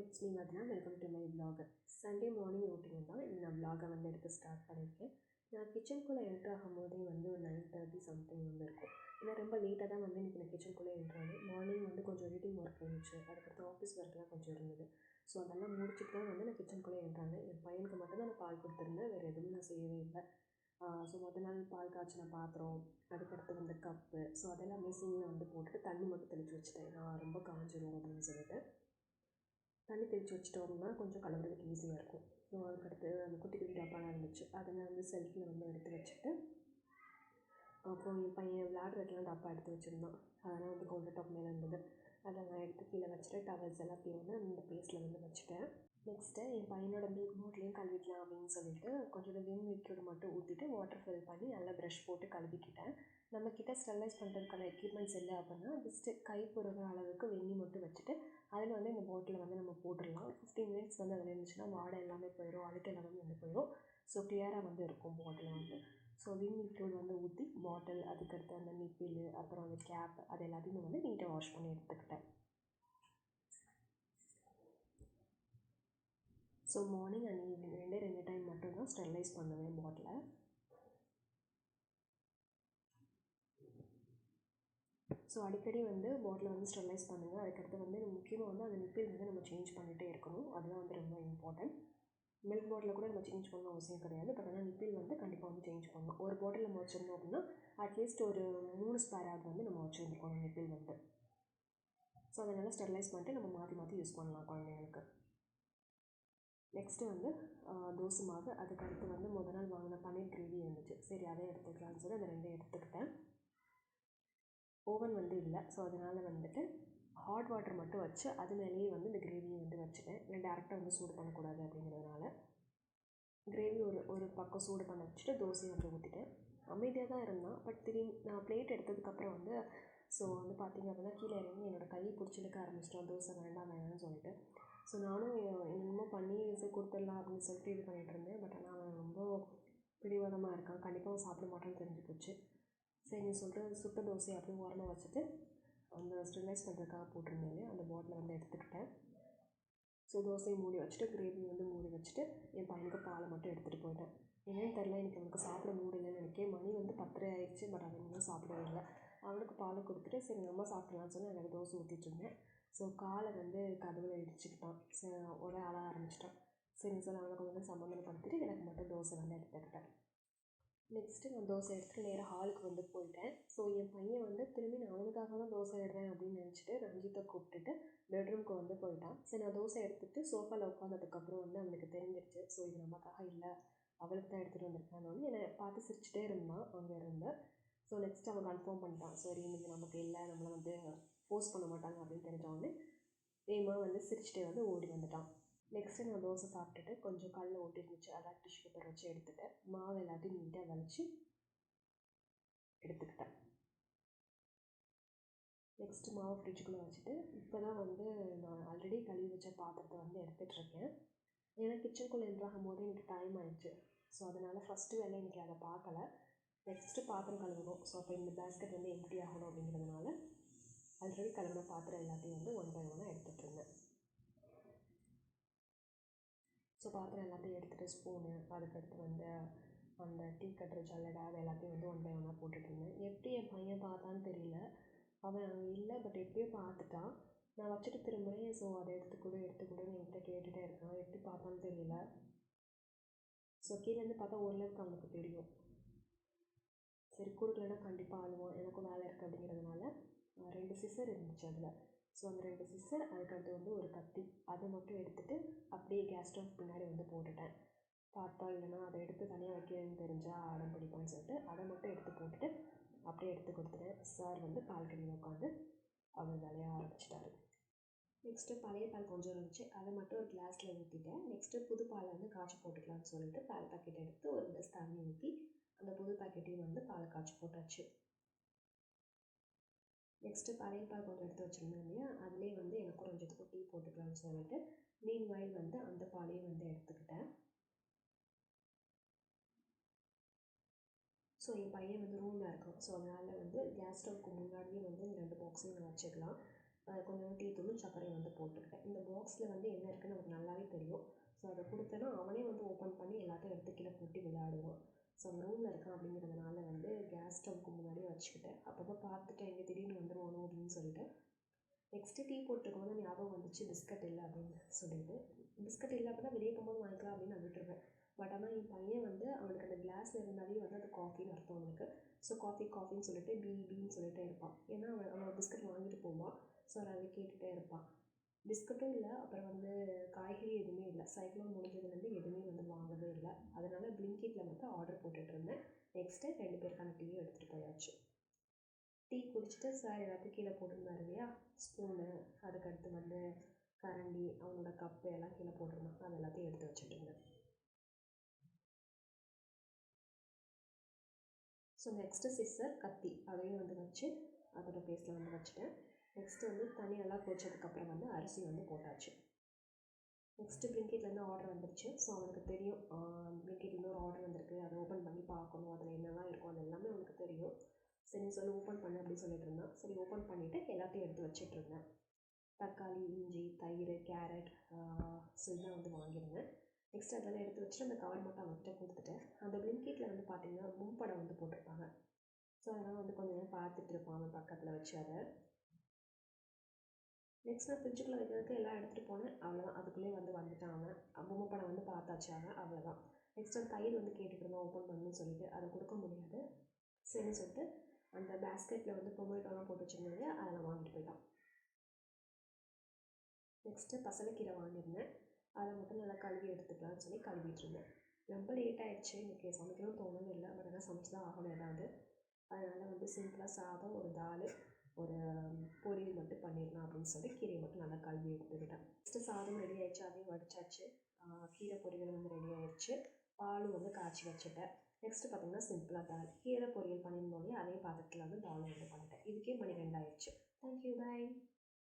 it's me Vadna. Welcome to my vlog. Sunday morning routine தான் இந்த vlog-ஐ வந்து எடுத்து ஸ்டார்ட் பண்ணியிருக்கேன். நான் கிச்சனுக்குள்ளே என்ட்ரு ஆகும்போதே வந்து ஒரு 9:30 சம்திங் வந்து இருக்கும். ஏன்னா ரொம்ப லேட்டாக தான் வந்து இன்றைக்கி நான் கிச்சனுக்குள்ளே என்ட்ரு ஆனேன். மார்னிங் வந்து கொஞ்சம் எடிட்டிங் ஒர்க் இருந்துச்சு, அதுக்கடுத்து ஆஃபீஸ் ஒர்க்லாம் கொஞ்சம் இருந்தது. ஸோ அதெல்லாம் முடிச்சுட்டு தான் வந்து நான் கிச்சனுக்குள்ளே என்ட்ரு ஆனேன். என் பையனுக்கு மட்டும் தான் நான் பால் கொடுத்துருந்தேன், வேறு எதுவும் நான் செய்யவே இல்லை. ஸோ மொதல் நாள் பால் காய்ச்சின பாத்திரம், அதுக்கடுத்து வந்து கப்பு, ஸோ அதெல்லாமே சிங்கில் வந்து போட்டுட்டு தண்ணி மட்டும் தெளித்து வச்சுட்டேன். நான் ரொம்ப காஞ்சிரும் அப்படின்னு சொல்லிட்டு தண்ணி தெளித்து வச்சிட்டோம்னா கொஞ்சம் கழுவுறதுக்கு ஈஸியாக இருக்கும். ஸோ அதுக்கடுத்து அந்த குட்டி குட்டி டப்பாலாம் இருந்துச்சு, அதெல்லாம் வந்து செல்ஃபில் வந்து எடுத்து வச்சுட்டு, அப்புறம் என் பையன் விளையாடுறதுக்கெலாம் டப்பா எடுத்து வச்சுருந்தான். அதெல்லாம் வந்து கவுண்டர் டாப் மேலே இருந்தது, அதெல்லாம் எடுத்து கீழே வச்சுட்டு டவல்ஸ் எல்லாத்தையும் வந்து அந்த ப்ளேஸில் வந்து வச்சுட்டேன். நெக்ஸ்ட்டு என் பையனோட மில்க் பாட்டிலையும் கழுவிக்கலாம் அப்படின்னு சொல்லிட்டு கொஞ்சம் விம் லிக்விட் மட்டும் ஊற்றிட்டு வாட்டர் ஃபில் பண்ணி நல்லா ப்ரஷ் போட்டு கழுவிக்கிட்டேன். நம்மக்கிட்ட ஸ்டெர்லைஸ் பண்ணுறதுக்கான எக்யூப்மெண்ட்ஸ் இல்லை அப்படின்னா ஜஸ்ட்டு கை பொறுகிற அளவுக்கு வெந்நி மட்டும் வச்சுட்டு அதில் வந்து இந்த பாட்டிலை வந்து நம்ம போட்டுடலாம். 15 மினிட்ஸ் வந்து அதில் இருந்துச்சுன்னா வாடை எல்லாமே போயிடும், அழுக்கு எல்லாமே வந்து போயிடும். ஸோ கிளியராக வந்து இருக்கும் பாட்டில் வந்து. ஸோ விம் லிக்விட் வந்து ஊற்றி பாட்டில், அதுக்கடுத்து அந்த நிப்பில், அப்புறம் அந்த கேப், அது எல்லாத்தையுமே வந்து நீட்டாக வாஷ் பண்ணி எடுத்துக்கிட்டேன். ஸோ மார்னிங் அண்ட் ஈவினிங் ரெண்டு டைம் மட்டும்தான் ஸ்டெர்லைஸ் பண்ணுவேன் பாட்டிலை. ஸோ அடிக்கடி வந்து பாட்டிலை வந்து ஸ்டெர்லைஸ் பண்ணுங்கள். அதுக்கடுத்து வந்து முக்கியமாக வந்து அந்த நிப்பில் வந்து நம்ம சேஞ்ச் பண்ணிகிட்டே இருக்கணும், அதுதான் வந்து ரொம்ப இம்பார்ட்டன்ட். மில்க் பாட்டில் கூட நம்ம சேஞ்ச் பண்ணணும் அவசியம் கிடையாது, பட் ஆனால் நிப்பில் வந்து கண்டிப்பாக வந்து சேஞ்ச் பண்ணணும். ஒரு பாட்டில் நம்ம வச்சுருந்தோம் அப்படின்னா அட்லீஸ்ட் ஒரு 3 ஸ்பேராவது வந்து நம்ம வச்சுருந்துருக்கணும் நிப்பில் வந்து. ஸோ அதனால் ஸ்டெர்லைஸ் பண்ணிட்டு நம்ம மாற்றி மாற்றி யூஸ் பண்ணலாம் குழந்தைங்களுக்கு. நெக்ஸ்ட்டு வந்து தோசை மாவு, அதுக்கடுத்து வந்து முதல் நாள் வாங்கின பன்னீர் கிரேவி இருந்துச்சு, சரி அதை எடுத்துக்கலாம்னு சொல்லி அந்த ரெண்டையும் எடுத்துக்கிட்டேன். ஓவன் வந்து இல்லை, ஸோ அதனால் வந்துட்டு ஹாட் வாட்டர் மட்டும் வச்சு அது மேலேயே வந்து இந்த கிரேவியை வந்து வச்சுட்டேன். ஏன்னா டேரெக்டாக வந்து சூடு பண்ணக்கூடாது அப்படிங்கிறதுனால கிரேவி ஒரு பக்கம் சூடு பண்ண வச்சுட்டு தோசையை வந்து ஊற்றிட்டேன். அமைதியாக தான் இருந்தான், பட் திடீர்னு நான் பிளேட் எடுத்ததுக்கப்புறம் வந்து ஸோ வந்து பார்த்திங்க அப்படின்னா கீழே இறங்கி என்னோடய கையை பிடிச்சிருக்க ஆரம்பிச்சிட்டோம், தோசை வேண்டாம் வேணாம்னு சொல்லிட்டு. ஸோ நானும் என்னென்னமோ பண்ணி சரி கொடுத்துடலாம் அப்படின்னு சொல்லிட்டு இது பண்ணிகிட்டு இருந்தேன். பட் ஆனால் அவன் ரொம்ப பிடிவாதமாக இருக்கான், கண்டிப்பாக அவன் சாப்பிட மாட்டான்னு தெரிஞ்சு போச்சு. சரின்னு சொல்லிட்டு சுட்ட தோசையை அப்படியே ஓரமாக வச்சுட்டு அந்த ஸ்டெர்லைஸ் பண்ணுறதுக்காக போட்டிருந்தேன் அந்த பாட்டிலை வந்து எடுத்துக்கிட்டேன். ஸோ தோசையை மூடி வச்சுட்டு கிரேவி வந்து மூடி வச்சுட்டு என் பையனுக்கு பாலை மட்டும் எடுத்துகிட்டு போயிட்டேன். என்னென்னு தெரில, இன்றைக்கி அவனுக்கு சாப்பிட மூடலைன்னு நினைக்கிறேன். மணி வந்து 10:30 ஆயிடுச்சு, பட் அவன் இன்னும் சாப்பிடவே இல்லை. அவனுக்கு பாலை கொடுத்துட்டு சரி நம்ம சாப்பிட்லான்னு சொல்லி எனக்கு தோசை ஊற்றிட்டு இருந்தேன். ஸோ காலை வந்து கதவில் இடிச்சுக்கிட்டான், ஒரே ஆள ஆரம்பிச்சிட்டான். சரின்னு சொல்லி அவனை கொஞ்சம் சமாதானப்படுத்திட்டு எனக்கு மட்டும் தோசை வந்து எடுத்துக்கிட்டேன். நெக்ஸ்ட்டு நான் தோசை எடுத்துகிட்டு நேராக ஹாலுக்கு வந்து போயிட்டேன். ஸோ என் பையன் வந்து திரும்பி நான் அவனுக்காக தான் தோசை இடுறேன் அப்படின்னு நினச்சிட்டு ரஞ்சித்தை கூப்பிட்டுட்டு பெட்ரூம்க்கு வந்து போயிட்டான். சரி நான் தோசை எடுத்துகிட்டு சோஃபாவில் உட்காந்ததுக்கப்புறம் வந்து அவனுக்கு தெரிஞ்சிருச்சு, ஸோ இது நமக்காக இல்லை, அவளுக்கு தான் எடுத்துகிட்டு வந்திருக்கானோன்னு என்னை பார்த்து சிரிச்சிட்டே இருந்தான் அங்கே இருந்து. ஸோ நெக்ஸ்ட் அவன் கன்ஃபார்ம் பண்ணிட்டான், சரி இது நமக்கு இல்லை, நம்மளை வந்து ஃபோர்ஸ் பண்ண மாட்டாங்க அப்படின்னு தெரிஞ்சவொடனே ஏமா வந்து சிரிச்சிட்டே வந்து ஓடி வந்துட்டான். நெக்ஸ்ட்டு நான் தோசை சாப்பிட்டுட்டு கொஞ்சம் கல்லில் ஒட்டிருந்துச்சு, அதான் டிஷ்யூ பேப்பர் வச்சு எடுத்துகிட்டேன். மாவு எல்லாத்தையும் நீட்டாக வலிச்சு எடுத்துக்கிட்டேன். நெக்ஸ்ட்டு மாவு ஃப்ரிட்ஜுக்குள்ளே வச்சுட்டு இப்போ தான் வந்து நான் ஆல்ரெடி கழுவி வச்ச பாத்திரத்தை வந்து எடுத்துகிட்ருக்கேன். ஏன்னா கிச்சனுக்குள்ளே என்ட்ராகும் போது எனக்கு டைம் ஆயிடுச்சு. ஸோ அதனால் ஃபஸ்ட்டு வேலை இன்றைக்கி அதை பார்க்கல. நெக்ஸ்ட்டு பாத்திரம் கழுவணும். ஸோ அப்போ இந்த பேஸ்கெட் வந்து எம்ப்டி ஆகணும் அப்படிங்கிறதுனால ஆல்ரெடி கழுவின பாத்திரம் எல்லாத்தையும் வந்து 1 by 1 எடுத்துகிட்ருந்தேன். ஸோ பாத்திரம் எல்லாத்தையும் எடுத்துகிட்டு ஸ்பூனு, அதுக்கடுத்து வந்து அந்த டீ கட்டுற ஜல்லடை, அது எல்லாத்தையும் வந்து 1 by 1 போட்டுட்ருந்தேன். எப்படி என் பையன் பார்த்தான்னு தெரியல, அவன் அங்கே இல்லை, பட் எப்படியோ பார்த்துட்டான். நான் வச்சுட்டு திரும்புகிறேன், ஸோ அதை எடுத்துக்கூட எடுத்துக்கூடன்னு என்கிட்ட கேட்டுகிட்டே இருக்கான், எப்படி பார்த்தான்னு தெரியல. ஸோ கீழேருந்து பார்த்தா ஓரளவுக்கு அவனுக்கு தெரியும். சரி கொடுக்கலன்னா கண்டிப்பாக அழுவான், எனக்கும் வேலை இருக்குது அப்படிங்கிறதுனால 2 சிசர் இருந்துச்சு அதில். ஸோ அந்த 2 சிசர், அதுக்கடுத்து வந்து ஒரு கத்தி, அதை மட்டும் எடுத்துகிட்டு அப்படியே கேஸ் ஸ்டவ் பின்னாடி வந்து போட்டுட்டேன். பார்த்தா இல்லைனா அதை எடுத்து தனியாக வைக்கிறேன்னு தெரிஞ்சால் அடம் பிடிப்பான்னு சொல்லிட்டு அதை மட்டும் எடுத்து போட்டுட்டு அப்படியே எடுத்து கொடுத்துட்டேன். சார் வந்து பால்கனியில் உட்காந்து அவர் விளைய ஆரம்பிச்சிட்டாரு. நெக்ஸ்ட்டு பழைய பால் கொஞ்சம் இருந்துச்சு, அதை மட்டும் ஒரு கிளாஸில் ஊற்றிட்டேன். நெக்ஸ்ட்டு புது பாலை வந்து காய்ச்சி போட்டுக்கலாம்னு சொல்லிட்டு பால் பாக்கெட் எடுத்து ஒரு கிளாஸ் தண்ணி ஊற்றி அந்த புது பாக்கெட்டையும் வந்து பாலை காய்ச்சி போட்டாச்சு. நெக்ஸ்ட்டு பழைய பால் கொஞ்சம் எடுத்து வச்சுருந்தேன் இல்லையா, அதிலே வந்து எனக்கும் ரஞ்சித்துக்கும் டீ போட்டுக்கலாம்னு சொல்லிட்டு மீன்வாயில் வந்து அந்த பாலையும் வந்து எடுத்துக்கிட்டேன். ஸோ என் பையன் வந்து ரூமில் இருக்கான், ஸோ அதனால் வந்து கேஸ் ஸ்டவ்க்கு முன்னாடியே வந்து இந்த 2 பாக்ஸையும் நான் வச்சுக்கலாம். கொஞ்சம் டீ தூளும் சர்க்கரையும் வந்து போட்டுக்கிட்டேன். இந்த பாக்ஸில் வந்து என்ன இருக்குதுன்னு அவனுக்கு நல்லாவே தெரியும். ஸோ அதை கொடுத்தேன்னா அவனே வந்து ஓப்பன் பண்ணி எல்லாத்தையும் எடுத்து கீழே கொட்டி விளையாடுவான். ஸோ அவன் ரூமில் இருக்கான் அப்படிங்கிறதுனால வந்து கேஸ் ஸ்டவ்வுக்கு முன்னாடியே வச்சுக்கிட்டேன். அப்பப்போ பார்த்துட்டேன் எங்கே திடீர்னு வந்துருவானோ அப்படின்னு சொல்லிட்டு. நெக்ஸ்ட்டு டீ போட்டுருக்கும் போது ஞாபகம் வந்துச்சு பிஸ்கட் இல்லை அப்படின்னு சொல்லிட்டு. பிஸ்கட் இல்லை அப்படின்னா வெளியே போகும்போது வாங்கிக்கலாம் அப்படின்னு நான் விட்டுருவேன். பட் ஆனால் என் பையன் வந்து அவனுக்கு அந்த கிளாஸில் இருந்தாலே வந்து அது காஃபின்னு அர்த்தம் அவனுக்கு. ஸோ காஃபின்னு சொல்லிட்டு பீன்னு சொல்லிகிட்டே இருப்பான். ஏன்னா அவன் பிஸ்கட் வாங்கிட்டு போவான். ஸோ அதை கேட்டுகிட்டே இருப்பான். பிஸ்கட்டும் இல்லை, அப்புறம் வந்து காய்கறி எதுவுமே இல்லை. சைக்கிளும் முடிஞ்சதுலேருந்து எதுவுமே வந்து வாங்கவே இல்லை. அதனால் பிளிங்கிட்டில் வந்து ஆர்டர் போட்டுட்ருந்தேன். நெக்ஸ்ட்டு 2 பேருக்கான டீயும் எடுத்துகிட்டு போயாச்சு. டீ குடிச்சிட்டு சார் எல்லாத்தையும் கீழே போட்டிருந்தாரு இல்லையா, ஸ்பூனு, அதுக்கடுத்து வந்து கரண்டி, அவனோட கப்பு எல்லாம் கீழே போட்டிருந்தான். அது எல்லாத்தையும் எடுத்து வச்சுட்டு இருந்தேன். ஸோ நெக்ஸ்ட்டு சிஸ்ஸர், கத்தி அதையும் வந்து வச்சு அதோட பிளேஸில் வந்து வச்சுட்டேன். நெக்ஸ்ட்டு வந்து தண்ணி நல்லா கொதிச்சதுக்கப்புறம் வந்து அரிசி வந்து போட்டாச்சு. நெக்ஸ்ட்டு பிளிங்கிட்லேருந்து ஆர்டர் வந்துருச்சு. ஸோ அவனுக்கு தெரியும் பிளிங்கிட்லேருந்து ஒரு ஆர்டர் வந்திருக்கு, அதை ஓப்பன் பண்ணி பார்க்கணும், அதில் என்னெல்லாம் இருக்கும் அது எல்லாமே அவனுக்கு தெரியும். சரின்னு சொல்லி ஓப்பன் பண்ணு அப்படின்னு சொல்லிட்டு இருந்தான். சரி ஓப்பன் பண்ணிவிட்டு எல்லாத்தையும் எடுத்து வச்சிட்ருந்தேன். தக்காளி, இஞ்சி, தயிர், கேரட், ஸோ இதெல்லாம் வந்து வாங்கியிருந்தேன். நெக்ஸ்ட் அதெல்லாம் எடுத்து வச்சுட்டு அந்த கவர் மட்டும் அவன்கிட்ட கொடுத்துட்டேன். அந்த பிளிங்கிட்டில் வந்து பார்த்திங்கன்னா முன்படம் வந்து போட்டிருப்பாங்க. ஸோ அதெல்லாம் வந்து கொஞ்சம் நேரம் பார்த்துட்டு இருப்பான் அவன் பக்கத்தில் வச்சு அதை. நெக்ஸ்ட் நான் ஃப்ரிட்ஜுக்குள்ளே வைக்கிறதுக்கு எல்லாம் எடுத்துகிட்டு போனேன். அவ்வளோதான், அதுக்குள்ளேயே வந்து வந்துட்டான் அவன். பொம்மை படம் வந்து பார்த்தாச்சு அவன், அவ்வளோதான். நெக்ஸ்ட் அந்த தயிர் வந்து கேட்டுட்டு இருந்தான் ஓப்பன் பண்ணணும்னு சொல்லிட்டு. அதை கொடுக்க முடியாது சரின்னு சொல்லிட்டு அந்த பேஸ்கெட்டில் வந்து டொமேட்டோலாம் போட்டு வச்சுருந்தது அதெல்லாம் வாங்கிட்டு போயிட்டான். நெக்ஸ்ட்டு பசலைக்கீரை வாங்கியிருந்தேன். அதை மட்டும் நல்லா கழுவி எடுத்துக்கலாம்னு சொல்லி கழுவிட்டு இருந்தேன். ரொம்ப லேட் ஆகிடுச்சு, இன்றைக்கி சமைக்கணும்னு தோணவே இல்லை. பட் ஆனால் சமைச்சு தான் ஆகணும் ஏதாவது. அதனால் வந்து சிம்பிளாக சாதம், ஒரு தால், ஒரு பொரியல் மட்டும் பண்ணிடலாம் அப்படின்னு சொல்லி கீரையை மட்டும் நல்லா கழுவி எடுத்துக்கிட்டேன். நெக்ஸ்ட்டு சாதம் ரெடி ஆகிடுச்சு, அதையும் வடிச்சாச்சு. கீரை பொரியல் வந்து ரெடி ஆகிடுச்சு. பாலும் வந்து காய்ச்சி வச்சுட்டேன். நெக்ஸ்ட்டு பார்த்திங்கன்னா சிம்பிளாக தால், கீரை பொரியல் பண்ணியிருந்தோடனே அதே பாத்திரத்தில் வந்து தாலும் வந்து பண்ணிட்டேன். இதுக்கே மணி 2 ஆகிடுச்சு. தேங்க்யூ, பாய்.